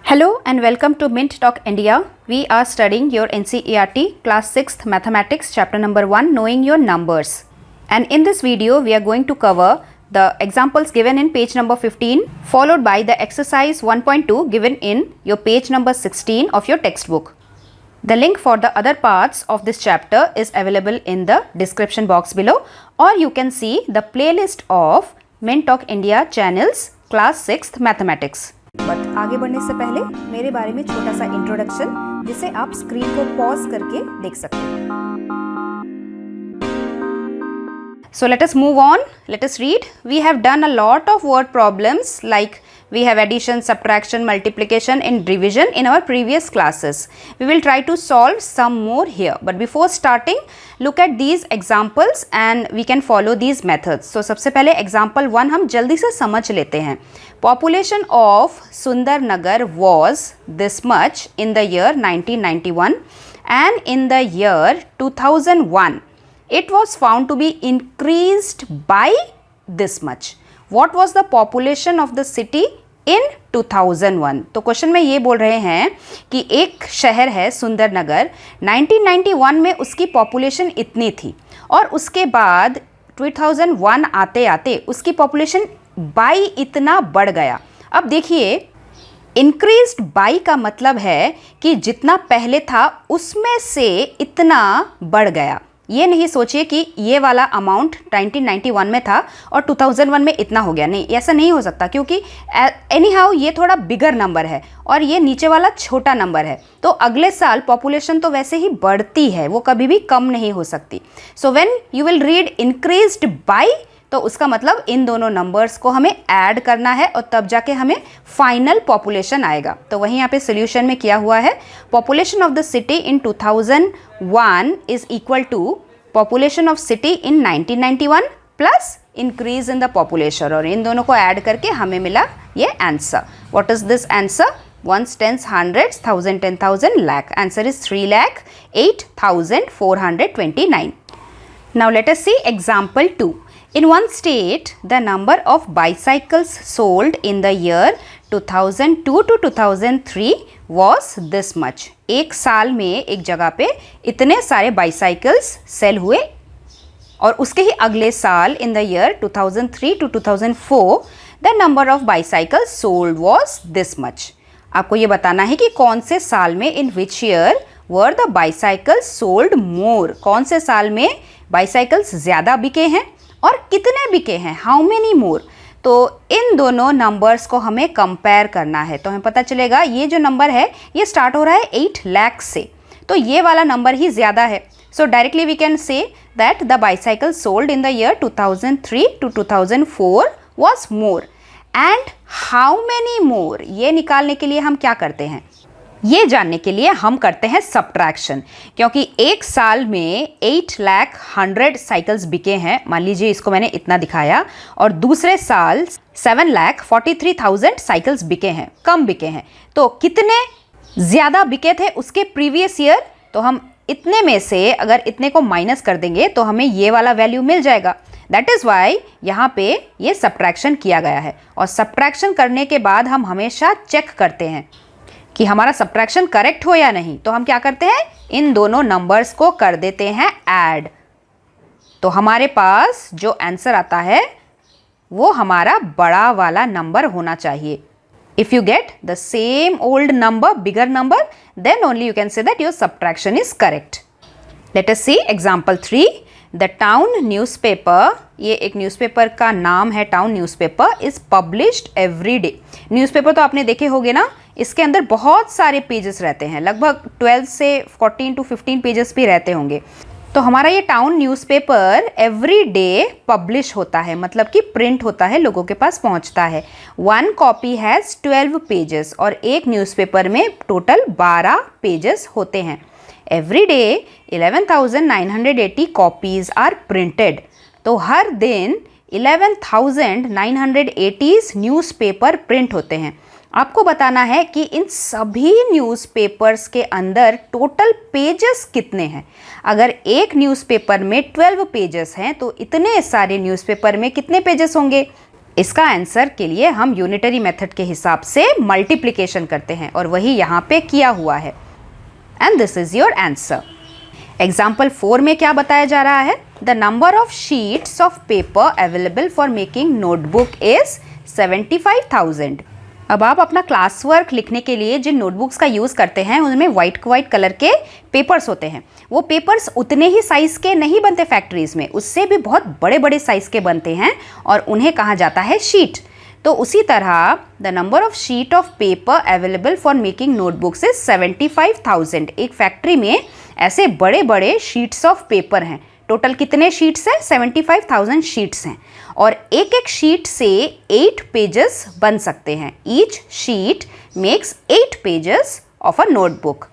Hello and welcome to Mint Talk India. We are studying your NCERT class 6th mathematics chapter number 1 knowing your numbers. And in this video we are going to cover the examples given in page number 15 followed by the exercise 1.2 given in your page number 16 of your textbook. The link for the other parts of this chapter is available in the description box below, or you can see the playlist of Mint Talk India channels class 6th mathematics. But आगे बढ़ने से पहले मेरे बारे में छोटा सा introduction जिसे आप स्क्रीन को पॉज करके देख सकते हैं. So let us move on. Let us read. We have done a lot of word problems like we have addition, subtraction, multiplication and division in our previous classes. We will try to solve some more here. But before starting, look at these examples and we can follow these methods. So सबसे पहले example 1 हम जल्दी से समझ लेते हैं. Population of Sundarnagar was this much in the year 1991 and in the year 2001. It was found to be increased by this much. What was the population of the city in 2001? तो question में ये बोल रहे हैं कि एक शहर है सुंदरनगर, 1991 में उसकी पॉपुलेशन इतनी थी और उसके बाद 2001 आते आते उसकी पॉपुलेशन बाई इतना बढ़ गया. अब देखिए, इंक्रीज्ड बाई का मतलब है कि जितना पहले था उसमें से इतना बढ़ गया. ये नहीं सोचिए कि ये वाला अमाउंट 1991 में था और 2001 में इतना हो गया. नहीं, ऐसा नहीं हो सकता क्योंकि एनी हाउ ये थोड़ा बिगर नंबर है और ये नीचे वाला छोटा नंबर है. तो अगले साल पॉपुलेशन तो वैसे ही बढ़ती है, वो कभी भी कम नहीं हो सकती. So when you will read increased by, तो उसका मतलब इन दोनों नंबर्स को हमें ऐड करना है और तब जाके हमें फाइनल पॉपुलेशन आएगा. तो वहीं यहाँ पे सोल्यूशन में किया हुआ है. Population of the city in 2001 is equal to population of city in 1991 plus increase in the population, और इन दोनों को ऐड करके हमें मिला ये answer. What is this answer? ones, tens, hundreds, thousand, 10,000, lakh. Answer is 3,08,429. Now let us see example 2. In one state, the number of bicycles sold in the year 2002 to 2003 was this much. एक साल में एक जगह पे इतने सारे bicycles cell हुए और उसके ही अगले साल in the year 2003 to 2004 the number of bicycles sold was this much. आपको ये बताना है कि कौन से साल में in which year were the bicycles sold more. कौन से साल में बाईसाइकिल्स ज़्यादा बिके हैं और कितने बिके हैं, हाउ मेनी मोर. तो इन दोनों नंबर्स को हमें कंपेयर करना है. तो हमें पता चलेगा ये जो नंबर है ये स्टार्ट हो रहा है 8 लाख से, तो ये वाला नंबर ही ज़्यादा है. So directly we can say that the bicycle sold in the year 2003 to 2004 was more. And how many more, ये निकालने के लिए हम क्या करते हैं, ये जानने के लिए हम करते हैं सब्ट्रैक्शन. क्योंकि एक साल में 8,100,000 साइकिल्स बिके हैं, मान लीजिए इसको मैंने इतना दिखाया, और दूसरे साल 7,43,000 साइकिल्स बिके हैं, कम बिके हैं. तो कितने ज़्यादा बिके थे उसके प्रीवियस ईयर, तो हम इतने में से अगर इतने को माइनस कर देंगे तो हमें ये वाला वैल्यू मिल जाएगा. दैट इज़ वाई यहाँ पे ये सब्ट्रैक्शन किया गया है. और सब्ट्रैक्शन करने के बाद हम हमेशा चेक करते हैं कि हमारा सब्ट्रैक्शन करेक्ट हो या नहीं. तो हम क्या करते हैं, इन दोनों नंबर्स को कर देते हैं ऐड. तो हमारे पास जो आंसर आता है वो हमारा बड़ा वाला नंबर होना चाहिए. If you get the same old number, bigger number, then only you can say that your subtraction is correct. Let us see example 3. The town newspaper, ये एक न्यूज़पेपर का नाम है town newspaper, is published every day. Newspaper तो आपने देखे होंगे ना, इसके अंदर बहुत सारे पेजेस रहते हैं, लगभग 12 से 14 to 15 पेजेस भी रहते होंगे. तो हमारा ये town newspaper every day publish होता है, मतलब कि प्रिंट होता है, लोगों के पास पहुंचता है. 1 कॉपी हैज़ 12 पेजेस, और एक न्यूज़पेपर में टोटल 12 पेजेस होते हैं. Every day 11,980 copies are printed. तो हर दिन 11,980 न्यूज़पेपर प्रिंट होते हैं. आपको बताना है कि इन सभी न्यूज़पेपर्स के अंदर टोटल पेजेस कितने हैं. अगर एक न्यूज़पेपर में 12 पेजेस हैं तो इतने सारे न्यूज़पेपर में कितने पेजेस होंगे, इसका आंसर के लिए हम यूनिटरी मेथड के हिसाब से मल्टीप्लिकेशन करते हैं और वही यहाँ पे किया हुआ है। And this is your answer. Example 4 में क्या बताया जा रहा है? The number of sheets of paper available for making notebook is 75,000। अब आप अपना क्लास वर्क लिखने के लिए जिन नोटबुक्स का यूज़ करते हैं उनमें वाइट कलर के पेपर्स होते हैं। वो पेपर्स उतने ही साइज़ के नहीं बनते फैक्ट्रीज़ में, उससे भी बहुत बड़े बड़े साइज़ के बनते हैं और उन्हें कहा जाता है शीट। तो उसी तरह the number of sheet of paper available for making notebooks is 75,000। एक फैक्ट्री में ऐसे बड़े बड़े शीट्स ऑफ पेपर हैं। टोटल कितने शीट्स हैं? 75,000 शीट्स हैं और एक एक शीट से 8 पेजेस बन सकते हैं। Each sheet makes 8 pages of a notebook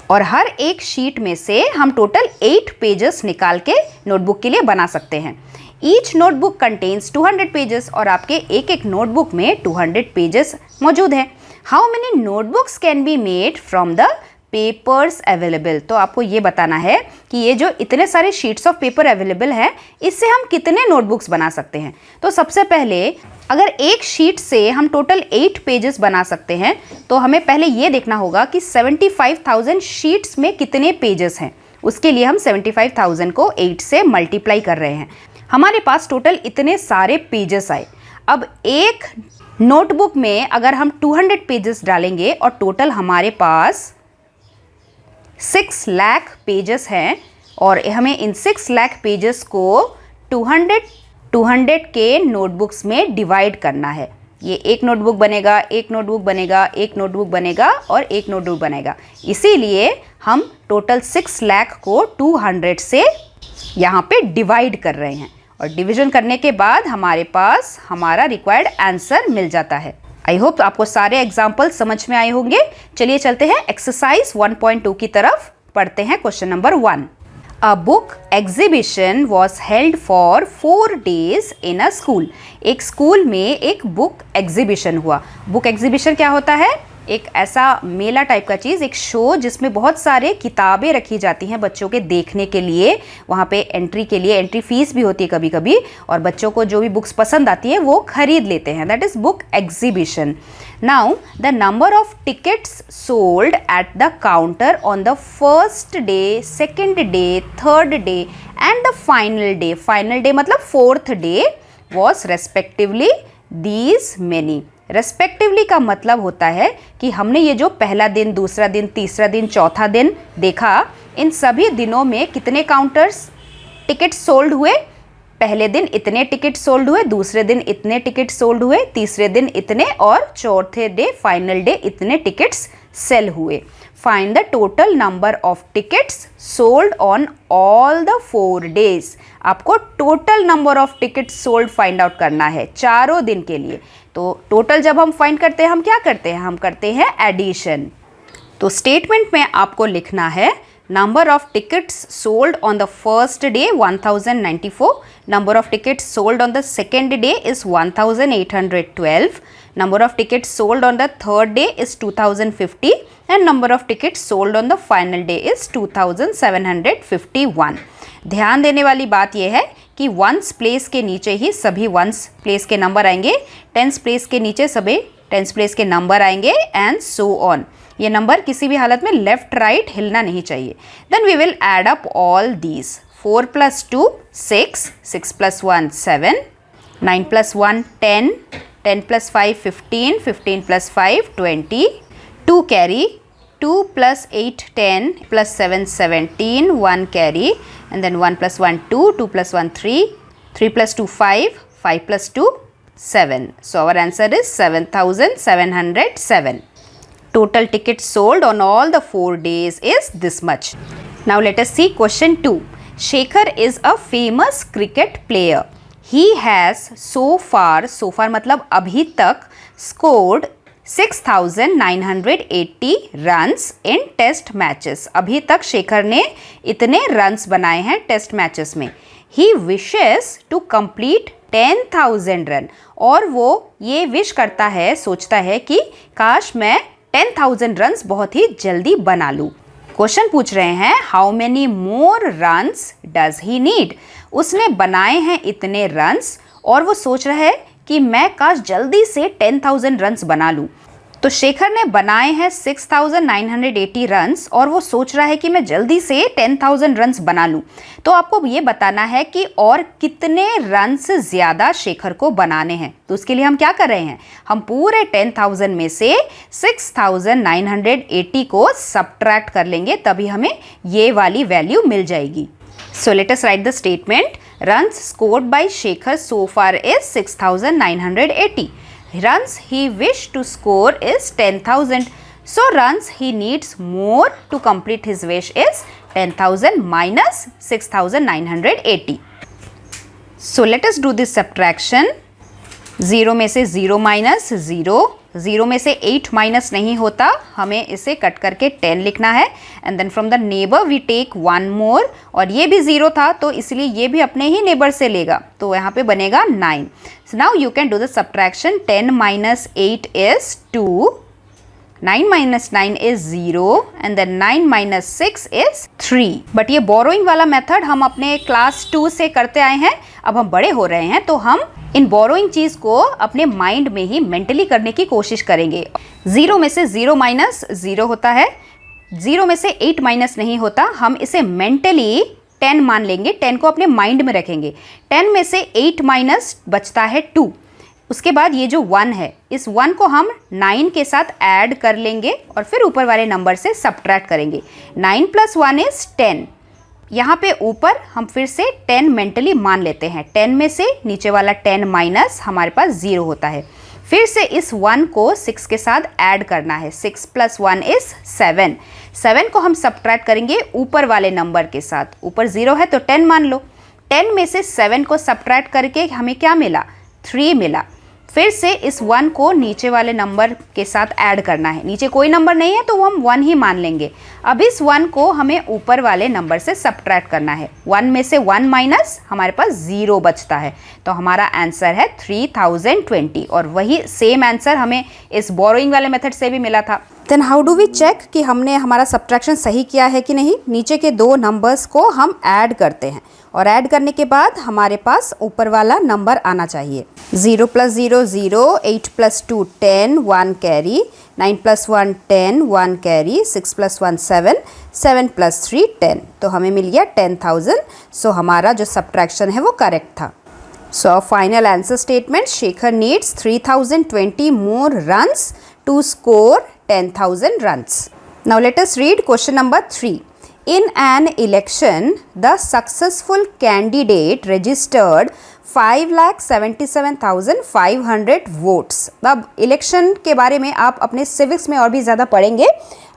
और हर एक शीट में से हम टोटल 8 पेजेस निकाल के नोटबुक के लिए बना सकते हैं। ईच नोटबुक कंटेन्स 200 पेजेस और आपके एक एक नोटबुक में 200 पेजेस मौजूद हैं। How many notebooks can be made from the papers available? तो आपको ये बताना है कि ये जो इतने सारे शीट्स ऑफ पेपर अवेलेबल है इससे हम कितने नोटबुक्स बना सकते हैं। तो सबसे पहले अगर एक शीट से हम टोटल 8 पेजेस बना सकते हैं तो हमें पहले ये देखना होगा कि 75,000 शीट्स में कितने पेजेस हैं। उसके लिए हम 75,000 को 8 से मल्टीप्लाई कर रहे हैं। हमारे पास टोटल इतने सारे पेजेस आए। अब एक नोटबुक में अगर हम 200 पेजेस डालेंगे और टोटल हमारे पास 6 लाख पेजेस हैं और हमें इन 6 लाख पेजेस को 200 के नोटबुक्स में डिवाइड करना है। ये एक नोटबुक बनेगा, एक नोटबुक बनेगा, एक नोटबुक बनेगा और एक नोटबुक बनेगा। इसीलिए हम टोटल 6 लाख को 200 से यहाँ पे डिवाइड कर रहे हैं और डिवीजन करने के बाद हमारे पास हमारा रिक्वायर्ड आंसर मिल जाता है। आई होप आपको सारे एग्जाम्पल समझ में आए होंगे। चलिए चलते हैं एक्सरसाइज 1.2 की तरफ, पढ़ते हैं question number 1। A book exhibition was held for 4 days in a school. एक स्कूल में एक बुक एग्जीबिशन हुआ। बुक एग्जीबिशन क्या होता है? एक ऐसा मेला टाइप का चीज़, एक शो जिसमें बहुत सारे किताबें रखी जाती हैं बच्चों के देखने के लिए। वहाँ पे एंट्री के लिए एंट्री फीस भी होती है कभी कभी और बच्चों को जो भी बुक्स पसंद आती है वो खरीद लेते हैं। That is book exhibition. Now the number of tickets sold at the counter on the first day, second day, third day and the final day. Final day मतलब 4th day was respectively these many. Respectively का मतलब होता है कि हमने ये जो पहला दिन, दूसरा दिन, तीसरा दिन, चौथा दिन देखा, इन सभी दिनों में कितने काउंटर्स टिकट सोल्ड हुए? पहले दिन इतने टिकट सोल्ड हुए, दूसरे दिन इतने टिकट सोल्ड हुए, तीसरे दिन इतने और चौथे डे फाइनल डे इतने टिकट्स सेल हुए। Find the total number of tickets sold on all the 4 days। आपको total number of tickets sold find out करना है चारों दिन के लिए। तो टोटल जब हम फाइंड करते हैं हम क्या करते हैं? हम करते हैं एडिशन। तो स्टेटमेंट में आपको लिखना है number of tickets sold on the first day 1094, number of tickets sold on the second day is 1812, number of tickets sold on the third day is 2050 and number of tickets sold on the final day is 2751। ध्यान देने वाली बात यह है कि once place के नीचे ही सभी वंस प्लेस के नंबर आएंगे, टेंस प्लेस के नीचे सभी टेंस प्लेस के नंबर आएंगे एंड सो ऑन। ये नंबर किसी भी हालत में लेफ्ट राइट हिलना नहीं चाहिए। Then we will add up all these. 4 + 2 6, 6 + 1 7, 9 + 1 10, 10 + 5 15, 15 + 5 20, 2 carry, 2 + 8 10 + 7 17, 1 carry and then 1 + 1 2, 2 + 1 3, 3 + 2 5, 5 + 2 7. So our answer is 7,707. Total tickets sold on all the 4 days is this much. Now let us see question 2. Shekhar is a famous cricket player. He has so far मतलब अभी तक scored 6,980 runs in test matches. अभी तक शेखर ने इतने runs बनाए हैं test matches में. He wishes to complete 10,000 run और वो ये विश करता है, सोचता है कि काश मैं 10,000 रन्स बहुत ही जल्दी बना लूँ. क्वेश्चन पूछ रहे हैं how many more runs does he need. उसने बनाए हैं इतने रन्स और वो सोच रहा है कि मैं काश जल्दी से 10,000 रन्स बना लूँ। तो शेखर ने बनाए हैं 6,980 रन्स और वो सोच रहा है कि मैं जल्दी से 10,000 रन्स बना लूँ। तो आपको ये बताना है कि और कितने रन्स ज़्यादा शेखर को बनाने हैं। तो उसके लिए हम क्या कर रहे हैं, हम पूरे 10,000 में से 6,980 को सब्ट्रैक्ट कर लेंगे, तभी हमें ये वाली वैल्यू मिल जाएगी। So let us write the statement. Runs scored by Shekhar so far is 6,980. Runs he wished to score is 10,000. So runs he needs more to complete his wish is 10,000 minus 6,980. So let us do this subtraction. 0 में से 0 minus 0, 0 में से 8 minus नहीं होता, हमें इसे cut करके 10 लिखना है। And then from the neighbour we take 1 more, और ये भी 0 था तो इसलिए ये भी अपने ही नेबर से लेगा, तो यहाँ पे बनेगा 9। So now you can do the subtraction. 10 minus 8 is 2, 9 minus 9 is 0 and then 9 minus 6 is 3। But ये बोरोइंग वाला मेथड हम अपने क्लास 2 से करते आए हैं। अब हम बड़े हो रहे हैं तो हम इन बोरोइंग चीज़ को अपने माइंड में ही मेंटली करने की कोशिश करेंगे। 0 में से 0 माइनस 0 होता है, 0 में से 8 माइनस नहीं होता, हम इसे मेंटली 10 मान लेंगे, 10 को अपने माइंड में रखेंगे। 10 में से 8 माइनस बचता है 2। उसके बाद ये जो 1 है, इस 1 को हम 9 के साथ ऐड कर लेंगे और फिर ऊपर वाले नंबर से सब्ट्रैक्ट करेंगे। 9 + 1 इज 10। यहाँ पे ऊपर हम फिर से 10 मेंटली मान लेते हैं। 10 में से नीचे वाला 10 माइनस हमारे पास 0 होता है। फिर से इस 1 को 6 के साथ ऐड करना है। 6 + 1 इज 7। 7 को हम सब्ट्रैक्ट करेंगे ऊपर वाले नंबर के साथ। ऊपर 0 है तो 10 मान लो। 10 में से 7 को सब्ट्रैक्ट करके हमें क्या मिला, 3 मिला। फिर से इस 1 को नीचे वाले नंबर के साथ ऐड करना है। नीचे कोई नंबर नहीं है तो हम 1 ही मान लेंगे। अब इस 1 को हमें ऊपर वाले नंबर से सब्ट्रैक्ट करना है। 1 में से 1 माइनस हमारे पास 0 बचता है, तो हमारा आंसर है 3020। और वही सेम आंसर हमें इस बोरोइंग वाले मेथड से भी मिला था। Then how do we check कि हमने हमारा सब्ट्रैक्शन सही किया है कि नहीं। नीचे के 2 नंबर्स को हम ऐड करते हैं और ऐड करने के बाद हमारे पास ऊपर वाला नंबर आना चाहिए। 0 + 0 0, 8 + 2 10, 1 कैरी, 9 + 1 10, 1 कैरी, 6 + 1 7, 7 + 3 10। तो हमें मिल गया 10,000। सो हमारा जो सब्ट्रैक्शन है वो करेक्ट था। So final answer statement, Shekhar needs 3020 more runs to score 10,000 runs. Now let us read question number 3. In an election, the successful candidate registered 5,77,500 votes. अब इलेक्शन के बारे में आप अपने सिविक्स में और भी ज़्यादा पढ़ेंगे,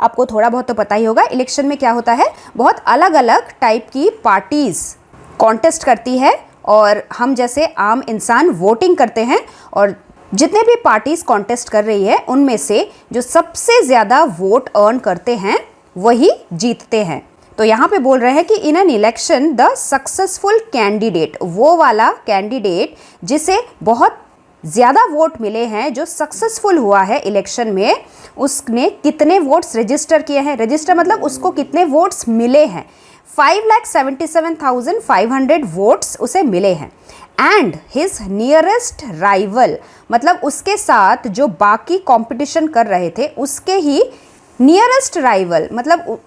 आपको थोड़ा बहुत तो पता ही होगा। इलेक्शन में क्या होता है, बहुत अलग अलग टाइप की पार्टीज़ कॉन्टेस्ट करती है और हम जैसे आम इंसान वोटिंग करते हैं, और जितने भी पार्टीज कॉन्टेस्ट कर रही है उनमें से जो सबसे ज़्यादा वोट अर्न करते हैं वही जीतते हैं। तो यहाँ पे बोल रहे हैं कि in an election the successful candidate, वो वाला कैंडिडेट जिसे बहुत ज़्यादा वोट मिले हैं, जो सक्सेसफुल हुआ है इलेक्शन में, उसने कितने वोट्स रजिस्टर किए हैं। रजिस्टर मतलब उसको कितने वोट्स मिले हैं। 5,77,500 वोट्स उसे मिले हैं। एंड हिज नियरेस्ट राइवल, मतलब उसके साथ जो बाकी कंपटीशन कर रहे थे उसके ही नियरेस्ट राइवल, मतलब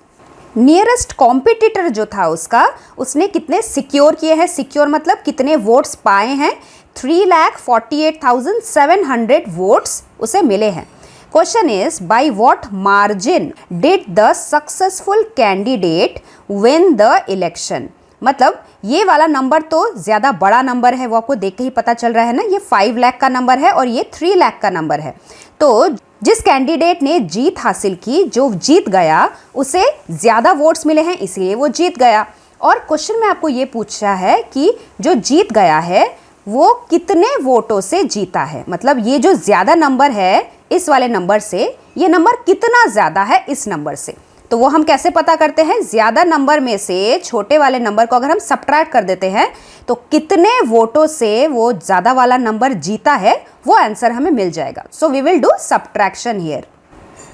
नियरेस्ट कॉम्पिटिटर जो था उसका, उसने कितने सिक्योर किए हैं। सिक्योर मतलब कितने वोट्स पाए हैं। 3,48,700 वोट्स उसे मिले हैं। Question is by what margin did the successful candidate win the election. मतलब ये वाला नंबर तो ज़्यादा बड़ा नंबर है, वो आपको देख के ही पता चल रहा है ना। ये 5 लाख का नंबर है और ये 3 लाख का नंबर है। तो जिस कैंडिडेट ने जीत हासिल की, जो जीत गया, उसे ज़्यादा वोट्स मिले हैं इसलिए वो जीत गया। और क्वेश्चन में आपको ये पूछा है कि जो जीत गया है वो कितने वोटों से जीता है। मतलब ये जो ज़्यादा नंबर है इस वाले नंबर से, ये नंबर कितना ज़्यादा है इस नंबर से। तो वो हम कैसे पता करते हैं, ज़्यादा नंबर में से छोटे वाले नंबर को अगर हम सब्ट्रैक्ट कर देते हैं तो कितने वोटों से वो ज़्यादा वाला नंबर जीता है वो आंसर हमें मिल जाएगा। So we will do subtraction here.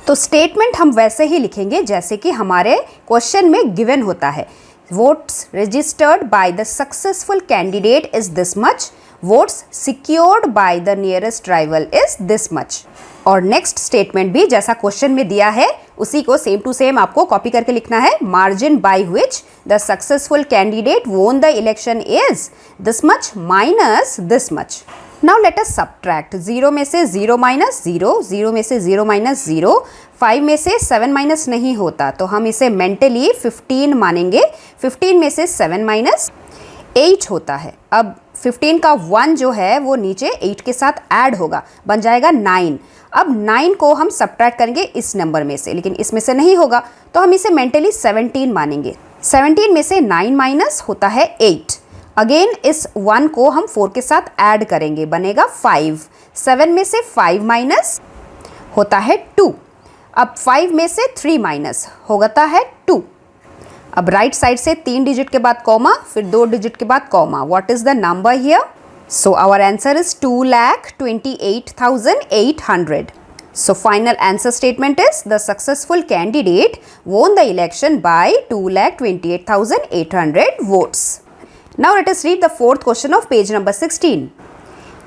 तो स्टेटमेंट हम वैसे ही लिखेंगे जैसे कि हमारे क्वेश्चन में गिवन होता है। Votes registered by the successful candidate is this much. Votes secured by the nearest rival is this much. और नेक्स्ट स्टेटमेंट भी जैसा क्वेश्चन में दिया है उसी को सेम टू सेम आपको कॉपी करके लिखना है। Margin by which the successful candidate won the election is this much minus this much. Now let us subtract. 0 में से 0 माइनस 0, 0 में से 0 माइनस 0, 5 में से 7 माइनस नहीं होता तो हम इसे मेंटली 15 मानेंगे। 15 में से 7 माइनस 8 होता है। अब 15 का 1 जो है वो नीचे 8 के साथ ऐड होगा, बन जाएगा 9। अब 9 को हम सब्ट्रैक्ट करेंगे इस नंबर में से, लेकिन इसमें से नहीं होगा तो हम इसे मेंटली 17 मानेंगे। 17 में से 9 माइनस होता है 8। अगेन इस 1 को हम 4 के साथ ऐड करेंगे, बनेगा 5। 7 में से 5 माइनस होता है 2। अब 5 में से 3 माइनस होता है 2। अब राइट साइड से 3 डिजिट के बाद कॉमा, फिर 2 डिजिट के बाद comma. What is the number here? So our answer is 2,28,800. So final answer statement is the successful candidate won the election by 2,28,800 votes. Now let us read the fourth question of page number 16.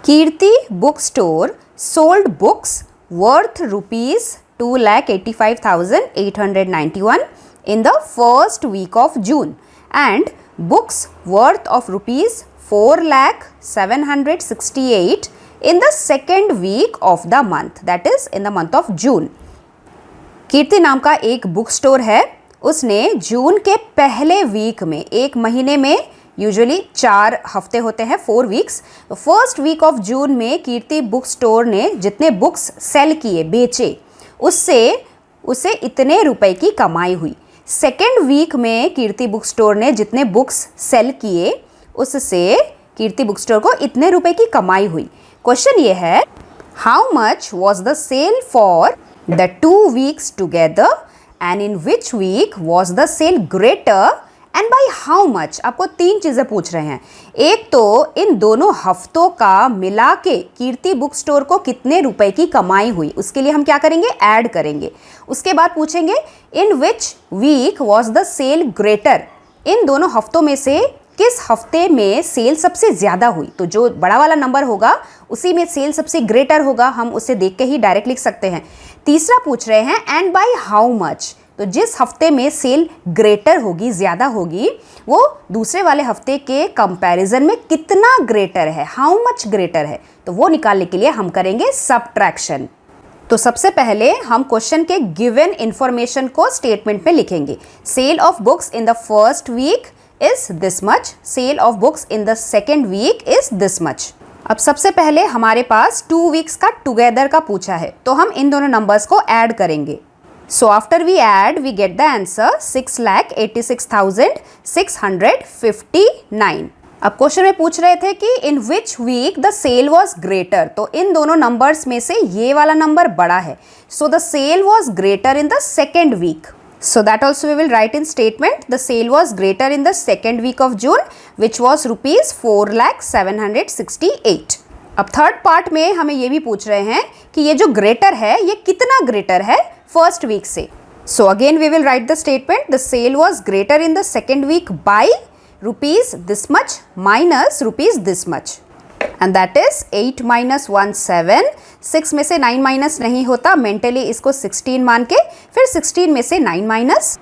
Kirti bookstore sold books worth rupees 2,85,891 in the first week of June and books worth of rupees 4,768 in the second week of the month, that is in the month of June. कीर्ति नाम का एक book store है, उसने जून के पहले week में, एक महीने में यूजुअली 4 हफ्ते होते हैं, 4 वीक्स, तो फर्स्ट वीक ऑफ जून में कीर्ति बुक स्टोर ने जितने बुक्स सेल किए, बेचे, उससे उसे इतने रुपए की कमाई हुई। सेकेंड वीक में कीर्ति बुक स्टोर ने जितने बुक्स सेल किए उससे कीर्ति बुक स्टोर को इतने रुपए की कमाई हुई। क्वेश्चन ये है, how much was the sale for the 2 weeks together and in which week was the sale greater and by how much. आपको 3 चीज़ें पूछ रहे हैं। एक तो इन दोनों हफ्तों का मिला के कीर्ति बुक स्टोर को कितने रुपए की कमाई हुई, उसके लिए हम क्या करेंगे, ऐड करेंगे। उसके बाद पूछेंगे in which week was the sale greater, इन दोनों हफ्तों में से किस हफ्ते में सेल सबसे ज़्यादा हुई। तो जो बड़ा वाला नंबर होगा उसी में सेल सबसे ग्रेटर होगा, हम उसे देख के ही डायरेक्ट लिख सकते हैं। तीसरा पूछ रहे हैं एंड बाय हाउ मच, तो जिस हफ्ते में सेल ग्रेटर होगी, ज़्यादा होगी, वो दूसरे वाले हफ्ते के कंपैरिजन में कितना ग्रेटर है, हाउ मच ग्रेटर है, तो वो निकालने के लिए हम करेंगे सब्ट्रैक्शन। तो सबसे पहले हम क्वेश्चन के गिवन इंफॉर्मेशन को स्टेटमेंट में लिखेंगे। Sale of books in the first week is this much, sale of books in the second week is this much. अब सबसे पहले हमारे पास 2 वीक्स का टुगेदर का पूछा है, तो हम इन दोनों नंबर्स को ऐड करेंगे। So after we add we get the answer 6,86,659। अब क्वेश्चन में पूछ रहे थे कि in which week the sale was greater, तो इन दोनों नंबर्स में से ये वाला नंबर बड़ा है, so the sale was greater in the second week. So that also we will write in statement. The sale was greater in the second week of June, which was rupees 4,768. अब third part में हमें ये भी पूछ रहे हैं कि ये जो ग्रेटर है ये कितना ग्रेटर है फर्स्ट वीक से। So again we will write the statement. The sale was greater in the second week by rupees this much minus rupees this much. And that is 8 minus 1 7. 6 में से 9 minus नहीं होता, mentally इसको 16 मान के, फिर 16 में से 9 माइनस,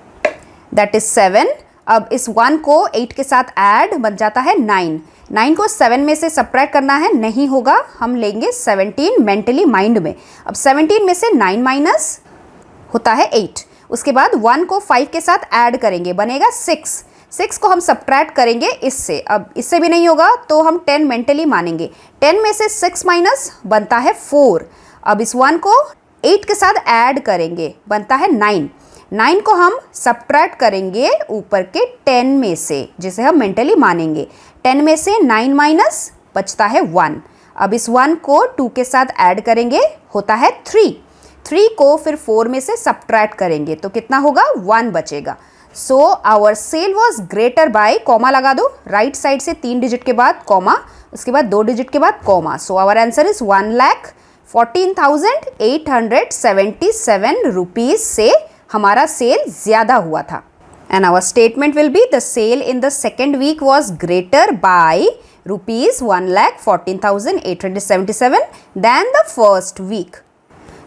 दैट इज 7। अब इस 1 को 8 के साथ ऐड, बन जाता है 9। 9 को 7 में से सब्ट्रैक्ट करना है, नहीं होगा, हम लेंगे 17 मेंटली माइंड में। अब 17 में से 9 माइनस होता है 8। उसके बाद 1 को 5 के साथ ऐड करेंगे, बनेगा 6। 6 को हम सब्ट्रैक्ट करेंगे इससे, अब इससे भी नहीं होगा तो हम 10 मेंटली मानेंगे। 10 में से 6 माइनस बनता है 4। अब इस 1 को 8 के साथ ऐड करेंगे, बनता है 9। 9 को हम सब्ट्रैक्ट करेंगे ऊपर के 10 में से, जिसे हम मेंटली मानेंगे। 10 में से 9 माइनस बचता है 1। अब इस 1 को 2 के साथ ऐड करेंगे, होता है 3। 3 को फिर 4 में से सब्ट्रैक्ट करेंगे तो कितना होगा, 1 बचेगा। So our sale was greater by, comma लगा दो, राइट साइड से 3 डिजिट के बाद कॉमा, उसके बाद 2 डिजिट के बाद comma. So our answer is 1,14,877 rupees से हमारा सेल ज़्यादा हुआ था। And our statement will be the sale in the second week was greater by rupees 1,14,877 than the first week.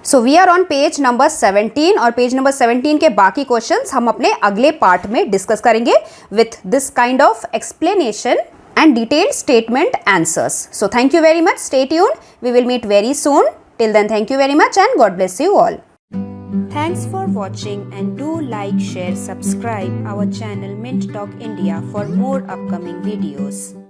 So we are on page number 17 और page number 17 के बाकी questions हम अपने अगले पार्ट में डिस्कस करेंगे with this kind of explanation and detailed statement answers. So thank you very much. Stay tuned. We will meet very soon. Till then, thank you very much and God bless you all. Thanks for watching and do like, share, subscribe our channel Mint Talk India for more upcoming videos.